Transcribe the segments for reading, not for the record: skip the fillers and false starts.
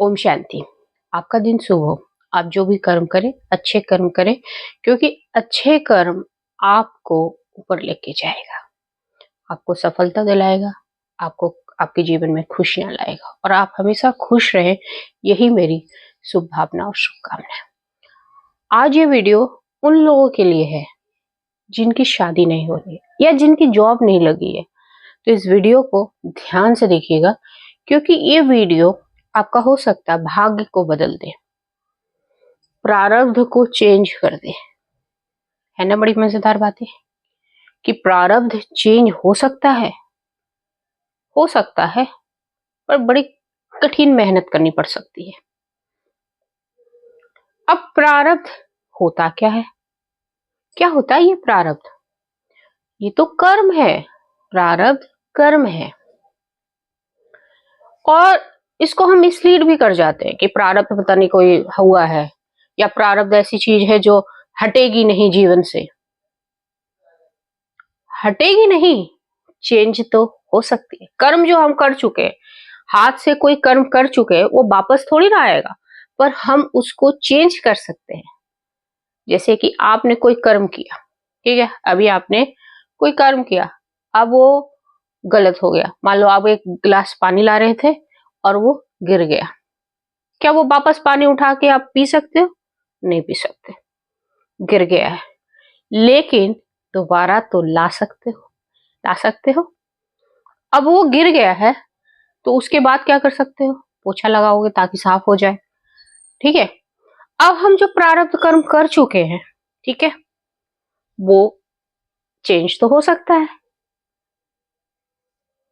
ओम शांति। आपका दिन शुभ हो। आप जो भी कर्म करें अच्छे कर्म करें, क्योंकि अच्छे कर्म आपको ऊपर लेके जाएगा, आपको सफलता दिलाएगा, आपको आपके जीवन में खुशियां लाएगा और आप हमेशा खुश रहें, यही मेरी शुभ भावना और शुभकामना। आज ये वीडियो उन लोगों के लिए है जिनकी शादी नहीं हो रही है या जिनकी जॉब नहीं लगी है, तो इस वीडियो को ध्यान से देखिएगा, क्योंकि ये वीडियो आपका हो सकता है भाग्य को बदल दे, प्रारब्ध को चेंज कर दे। है ना बड़ी मजेदार बात है कि प्रारब्ध चेंज हो सकता है, पर बड़ी कठिन मेहनत करनी पड़ सकती है। अब प्रारब्ध होता क्या है? क्या होता है ये प्रारब्ध? ये तो कर्म है। प्रारब्ध कर्म है और इसको हम मिसलीड भी कर जाते हैं कि प्रारब्ध पता नहीं कोई हुआ है या प्रारब्ध ऐसी चीज है जो हटेगी नहीं जीवन से। हटेगी नहीं, चेंज तो हो सकती है। कर्म जो हम कर चुके हैं, हाथ से कोई कर्म कर चुके हैं, वो वापस थोड़ी ना आएगा, पर हम उसको चेंज कर सकते हैं। जैसे कि आपने कोई कर्म किया, ठीक है, अभी आपने कोई कर्म किया, अब वो गलत हो गया। मान लो आप एक गिलास पानी ला रहे थे और वो गिर गया, क्या वो वापस पानी उठा के आप पी सकते हो? नहीं पी सकते, गिर गया है। लेकिन दोबारा तो ला सकते हो। अब वो गिर गया है तो उसके बाद क्या कर सकते हो? पोछा लगाओगे ताकि साफ हो जाए, ठीक है। अब हम जो प्रारब्ध कर्म कर चुके हैं, ठीक है, वो चेंज तो हो सकता है।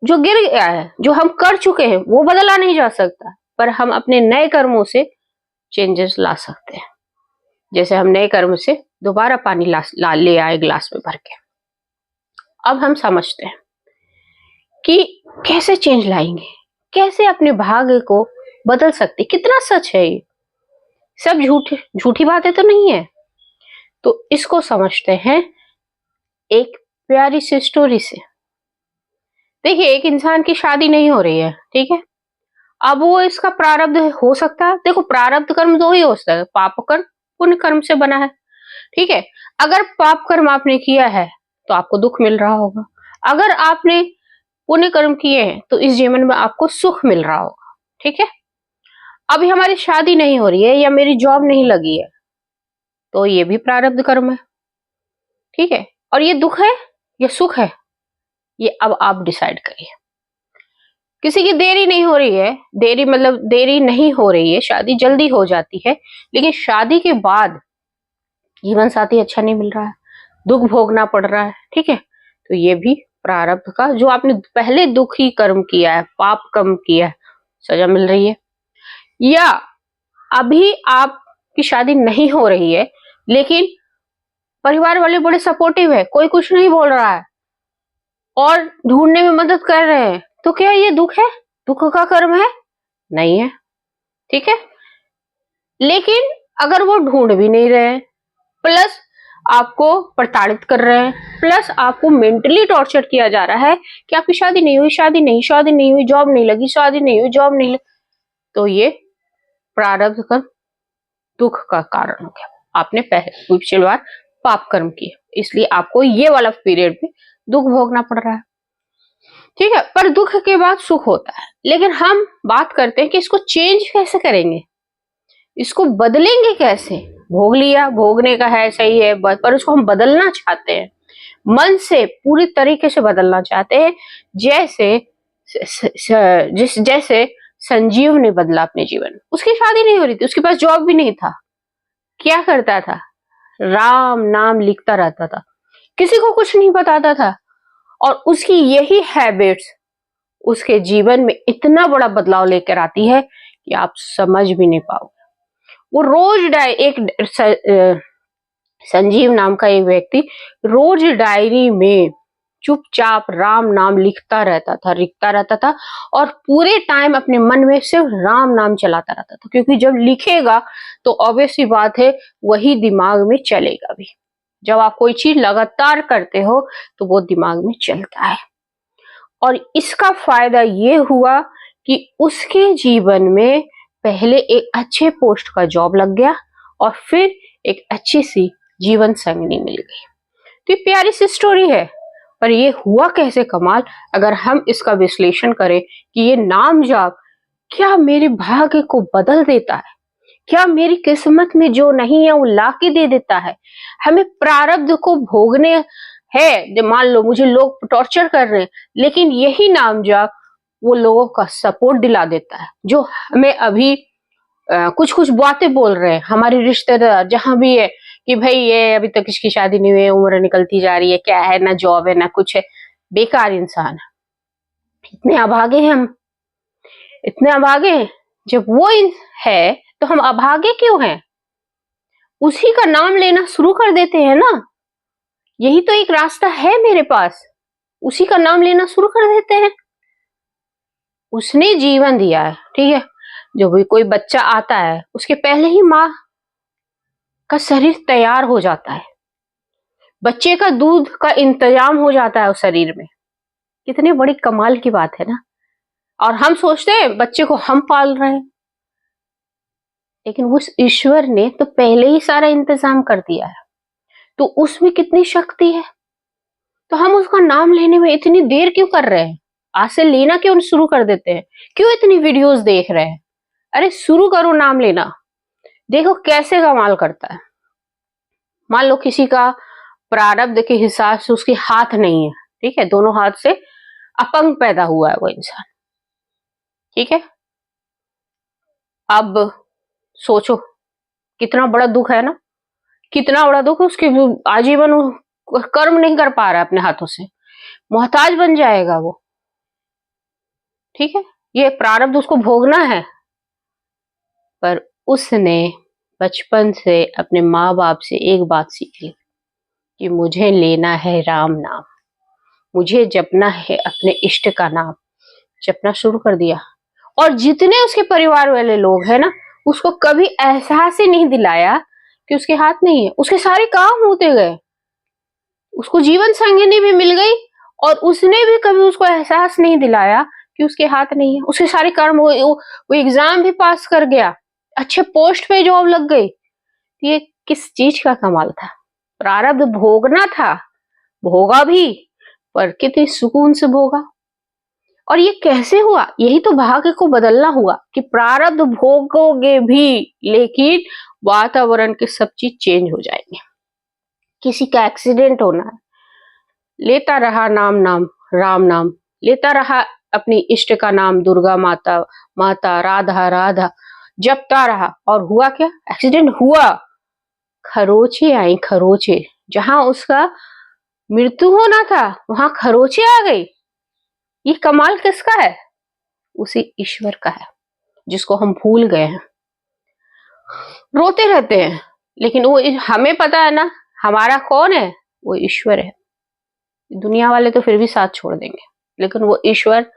जो गिर गया है, जो हम कर चुके हैं, वो बदला नहीं जा सकता, पर हम अपने नए कर्मों से चेंजेस ला सकते हैं। जैसे हम नए कर्म से दोबारा पानी ले आए गिलास में भर के। अब हम समझते हैं कि कैसे चेंज लाएंगे, कैसे अपने भाग्य को बदल सकते। कितना सच है ये, सब झूठी बातें तो नहीं है। तो इसको समझते हैं एक प्यारी सी स्टोरी से। देखिए, एक इंसान की शादी नहीं हो रही है, ठीक है। अब वो इसका प्रारब्ध हो सकता है। देखो, प्रारब्ध कर्म दो ही हो सकता है, पाप कर्म पुण्य कर्म से बना है, ठीक है। अगर पाप कर्म आपने किया है तो आपको दुख मिल रहा होगा, अगर आपने पुण्य कर्म किए हैं तो इस जीवन में आपको सुख मिल रहा होगा, ठीक है। अभी हमारी शादी नहीं हो रही है या मेरी जॉब नहीं लगी है, तो ये भी प्रारब्ध कर्म है, ठीक है। और ये दुख है या सुख है, ये अब आप डिसाइड करिए। किसी की देरी नहीं हो रही है, देरी मतलब देरी नहीं हो रही है, शादी जल्दी हो जाती है, लेकिन शादी के बाद जीवन साथी अच्छा नहीं मिल रहा है, दुख भोगना पड़ रहा है, ठीक है। तो ये भी प्रारब्ध का, जो आपने पहले दुखी कर्म किया है, पाप कर्म किया है, सजा मिल रही है। या अभी आपकी शादी नहीं हो रही है, लेकिन परिवार वाले बड़े सपोर्टिव है, कोई कुछ नहीं बोल रहा है और ढूंढने में मदद कर रहे हैं, तो क्या ये दुख है? दुख का कर्म है? नहीं है, ठीक है। लेकिन अगर वो ढूंढ भी नहीं रहे हैं, प्लस आपको प्रताड़ित कर रहे हैं, प्लस आपको मेंटली टॉर्चर किया जा रहा है कि आपकी शादी नहीं हुई, जॉब नहीं लगी, जॉब नहीं लगी, तो ये प्रारब्ध कर्म दुख का कारण हो गया। आपने पिछली बार पाप कर्म किए, इसलिए आपको ये वाला पीरियड में दुख भोगना पड़ रहा है, ठीक है। पर दुख के बाद सुख होता है। लेकिन हम बात करते हैं कि इसको चेंज कैसे करेंगे, इसको बदलेंगे कैसे। भोग लिया, भोगने का है, सही है, पर उसको हम बदलना चाहते हैं, मन से पूरी तरीके से बदलना चाहते हैं। जैसे संजीव ने बदला अपने जीवन में। उसकी शादी नहीं हो रही थी, उसके पास जॉब भी नहीं था, क्या करता था? राम नाम लिखता रहता था, किसी को कुछ नहीं बताता था, और उसकी यही हैबिट्स उसके जीवन में इतना बड़ा बदलाव लेकर आती है कि आप समझ भी नहीं पाओगे। वो रोज संजीव नाम का एक व्यक्ति रोज डायरी में चुपचाप राम नाम लिखता रहता था और पूरे टाइम अपने मन में सिर्फ राम नाम चलाता रहता था, क्योंकि जब लिखेगा तो ऑब्वियस सी बात है वही दिमाग में चलेगा भी। जब आप कोई चीज लगातार करते हो तो वो दिमाग में चलता है, और इसका फायदा ये हुआ कि उसके जीवन में पहले एक अच्छे पोस्ट का जॉब लग गया और फिर एक अच्छी सी जीवन संगिनी मिल गई। तो ये प्यारी सी स्टोरी है, पर ये हुआ कैसे कमाल अगर हम इसका विश्लेषण करें कि ये नाम जाप क्या मेरे भाग्य को बदल देता है, क्या मेरी किस्मत में जो नहीं है वो ला के दे देता है। हमें प्रारब्ध को भोगने है, जब मान लो मुझे लोग टॉर्चर कर रहे हैं, लेकिन यही नाम जाप वो लोगों का सपोर्ट दिला देता है। जो हमें अभी कुछ कुछ बातें बोल रहे हैं हमारे रिश्तेदार जहां भी है कि भाई ये अभी तक इसकी शादी नहीं हुई है, उम्र निकलती जा रही है, क्या है, ना जॉब है ना कुछ है, बेकार इंसान है। इतने अभागे हैं हम, इतने अभागे हैं। जब वो है तो हम अभागे क्यों हैं? उसी का नाम लेना शुरू कर देते हैं ना। यही तो एक रास्ता है मेरे पास, उसी का नाम लेना शुरू कर देते हैं। उसने जीवन दिया है, ठीक है। जो भी कोई बच्चा आता है उसके पहले ही माँ का शरीर तैयार हो जाता है, बच्चे का दूध का इंतजाम हो जाता है उस शरीर में। कितनी बड़ी कमाल की बात है ना। और हम सोचते हैं बच्चे को हम पाल रहे हैं, लेकिन उस ईश्वर ने तो पहले ही सारा इंतजाम कर दिया है। तो उसमें कितनी शक्ति है। तो हम उसका नाम लेने में इतनी देर क्यों कर रहे हैं? आज से लेना क्यों शुरू कर देते हैं? क्यों इतनी वीडियोस देख रहे हैं? अरे शुरू करो नाम लेना, देखो कैसे कमाल करता है। मान लो किसी का प्रारब्ध के हिसाब से उसके हाथ नहीं है, ठीक है, दोनों हाथ से अपंग पैदा हुआ है वो इंसान, ठीक है। अब सोचो कितना बड़ा दुख है ना, कितना बड़ा दुख। उसके आजीवन कर्म नहीं कर पा रहा है अपने हाथों से, मोहताज बन जाएगा वो, ठीक है। ये प्रारब्ध उसको भोगना है। पर उसने बचपन से अपने माँ बाप से एक बात सीख ली कि मुझे लेना है राम नाम, मुझे जपना है अपने इष्ट का नाम। जपना शुरू कर दिया। और जितने उसके परिवार वाले लोग हैं ना, उसको कभी एहसास ही नहीं दिलाया कि उसके हाथ नहीं है। उसके सारे काम होते गए, उसको जीवन संगिनी भी मिल गई और उसने भी कभी उसको एहसास नहीं दिलाया कि उसके हाथ नहीं है। उसके सारे कर्म वो एग्जाम भी पास कर गया, अच्छे पोस्ट पे जॉब लग गई। ये किस चीज का कमाल था? प्रारब्ध भोगना था, भोगा भी, पर कितने सुकून से भोगा। और ये कैसे हुआ? यही तो भाग्य को बदलना हुआ कि प्रारब्ध भोगोगे भी, लेकिन वातावरण के सब चीज चेंज हो जाएंगे। किसी का एक्सीडेंट होना है, लेता रहा नाम नाम राम नाम, लेता रहा अपनी इष्ट का नाम दुर्गा माता माता राधा राधा, जपता रहा। और हुआ क्या? एक्सीडेंट हुआ, खरोचे आई, खरोचे। जहां उसका मृत्यु होना था वहां खरोचे आ गई। ये कमाल किसका है? उसी ईश्वर का है, जिसको हम भूल गए हैं, रोते रहते हैं। लेकिन वो हमें पता है ना हमारा कौन है, वो ईश्वर है। दुनिया वाले तो फिर भी साथ छोड़ देंगे, लेकिन वो ईश्वर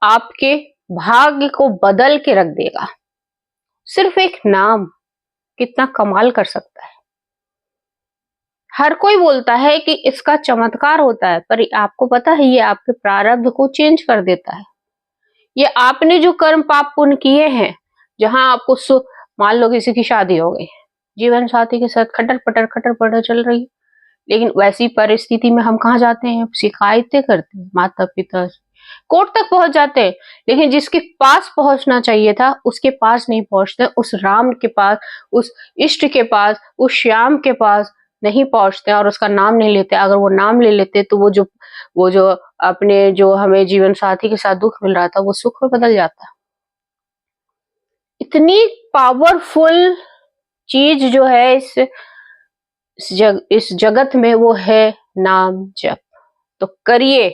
आपके भाग्य को बदल के रख देगा। सिर्फ एक नाम कितना कमाल कर सकता है। हर कोई बोलता है कि इसका चमत्कार होता है, पर आपको पता है ये आपके प्रारब्ध को चेंज कर देता है। ये आपने जो कर्म पाप पुण्य किए हैं, जहां आपको मान लो किसी की शादी हो गई, जीवन साथी के साथ खटर पटर चल रही है, लेकिन वैसी परिस्थिति में हम कहाँ जाते हैं? शिकायतें करते हैं माता पिता से, कोर्ट तक पहुंच जाते हैं। लेकिन जिसके पास पहुंचना चाहिए था उसके पास नहीं पहुंचते, उस राम के पास, उस इष्ट के पास, उस श्याम के पास नहीं पहुंचते और उसका नाम नहीं लेते। अगर वो नाम ले लेते तो वो जो अपने जो हमें जीवन साथी के साथ दुख मिल रहा था वो सुख में बदल जाता। इतनी पावरफुल चीज जो है इस जगत में वो है नाम जप। तो करिए।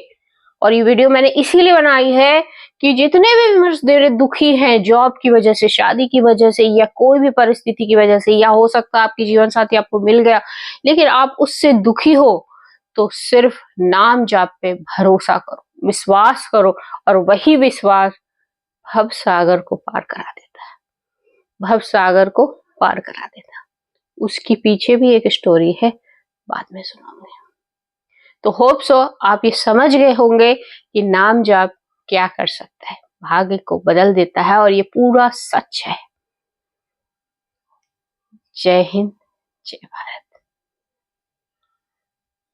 और ये वीडियो मैंने इसीलिए बनाई है कि जितने भी मर्द दुखी हैं जॉब की वजह से, शादी की वजह से, या कोई भी परिस्थिति की वजह से, या हो सकता है आपकी जीवन साथी आपको मिल गया लेकिन आप उससे दुखी हो, तो सिर्फ नाम जाप पे भरोसा करो, विश्वास करो, और वही विश्वास भव सागर को पार करा देता है। भव सागर को पार करा देता। उसके पीछे भी एक स्टोरी है, बाद में सुनाऊंगी। तो होप सो आप ये समझ गए होंगे कि नाम जाप क्या कर सकता है। भाग्य को बदल देता है, और ये पूरा सच है। जय हिंद, जय भारत।